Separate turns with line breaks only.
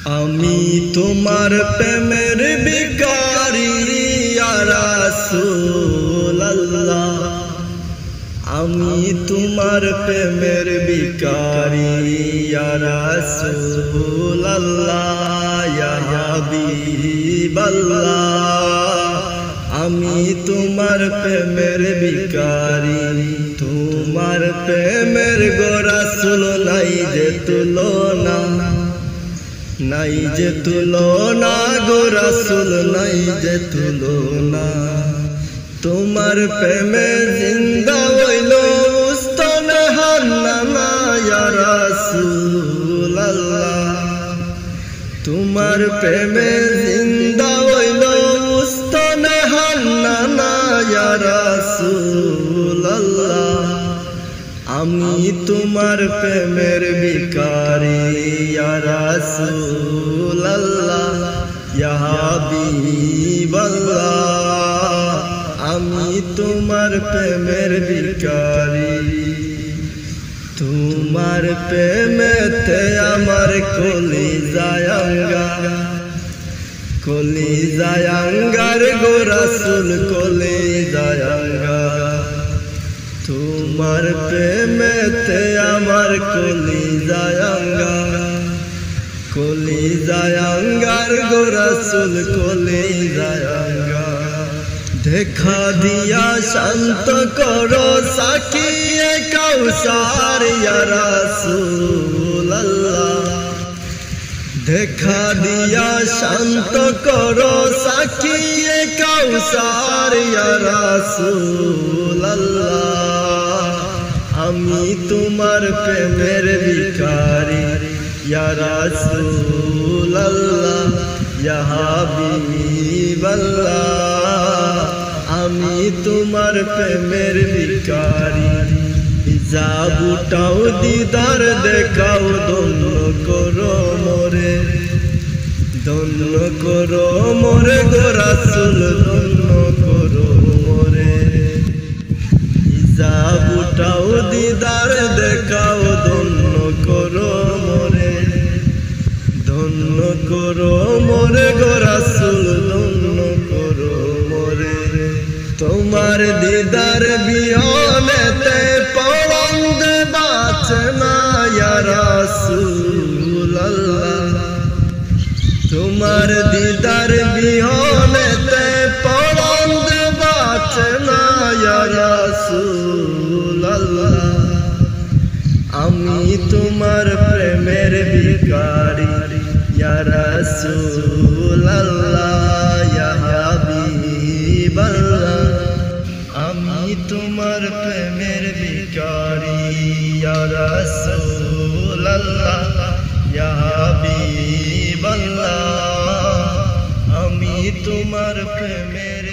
আমি তোমার প্রেমের ভিখারি ইয়া রাসূলুল্লাহ, আমি তোমার প্রেমের ভিখারি ইয়া রাসূলুল্লাহ, ইয়া হাবিবাল্লাহ, আমি তোমার প্রেমের ভিখারি। তোমার প্রেমের গো রাসূল নাই যে তুলনা, নাই যে তুলনা গো রাসূল, নাই যে তুলনা। তোমার প্রেমে জিন্দা হইল উস্তান হান্নানা ইয়া রাসূলুল্লাহ, তোমার প্রেমে জিন্দা হইল উস্তান হান্নানা ইয়া রাসূলুল্লাহ, আমি তোমার প্রেমের ভিখারি ইয়া রাসূলুল্লাহ, ইয়া হাবিবাল্লাহ, আমি তোমার প্রেমের ভিখারি। তোমার প্রেমেতে আমার কলিজায় আঙ্গার, কলিজায় আঙ্গার গো রাসূল, কলিজায় আঙ্গার। তোমার প্রেমেতে আমার কলিজায় আঙ্গার, কলিজায় আঙ্গার গো রাসূল, কলিজায় আঙ্গার। দেখা দিয়া শান্ত করো সাকিয়ে কাউসার ইয়া রাসূলুল্লাহ, দেখা দিয়া শান্ত করো সাকিয়ে কাউসার ইয়া রাসূলুল্লাহ, আমি তোমার প্রেমের ভিখারি ইয়া রাসূলুল্লাহ, ইয়া হাবিবাল্লাহ, আমি তোমার প্রেমের ভিখারি। হিজাব উঠাও দিদার দেখাও, ধন্য করো মোরে, ধন্য করো মোরে গো রাসূল, ধন্য করো মোরে। হিজাব উঠাও দিদার দেখাও, ধন্য করো মোরে, ধন্য করো মোরে গো রাসূল, ধন্য করো মোরে। তোমার দিদার বিহনেতে পলন্দ বাঁচে না ইয়া রাসূলুল্লাহ, তোমার দিদার বিহনেতে পলন্দ বাঁচে না ইয়া রাসূলুল্লাহ, আমি তোমার প্রেমের ভিখারি ইয়া রাসূলুল্লাহ, ইয়া হাবিবাল্লাহ, আমি তোমার প্রেমের ভিখারি ইয়া রাসূলুল্লাহ, ইয়া হাবিবাল্লাহ, আমি তোমার প্রেমের